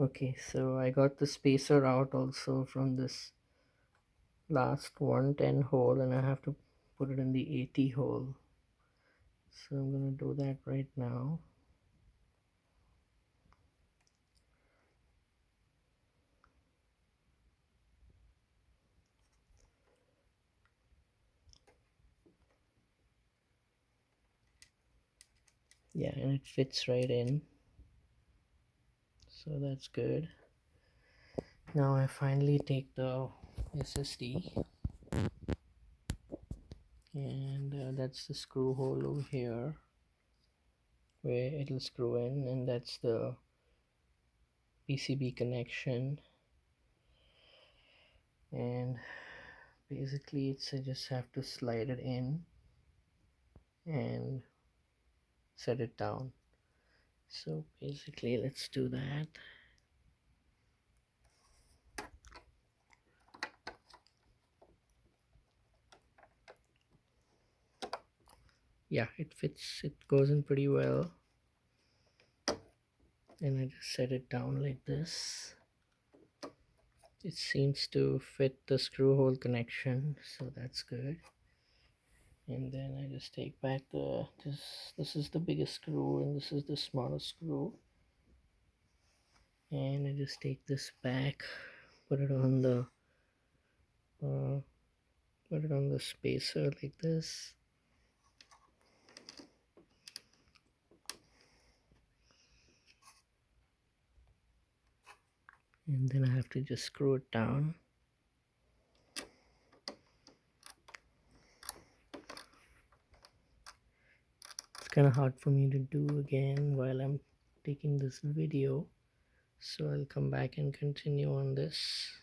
Okay, so I got the spacer out also from this last 110 hole, and I have to put it in the 80 hole. So I'm gonna do that right now. Yeah, and it fits right in, so that's good. Now I finally take the SSD, and that's the screw hole over here where it'll screw in, and that's the PCB connection. And basically I just have to slide it in and set it down. So basically let's do that. Yeah, it fits, it goes in pretty well, and I just set it down like this. It seems to fit the screw hole connection, so that's good. And then I just take back the this is the biggest screw and this is the smallest screw, and I just take this back, put it on the uh, put it on the spacer like this, and then I have to just screw it down. It's kind of hard for me to do again while I'm taking this video, so I'll come back and continue on this.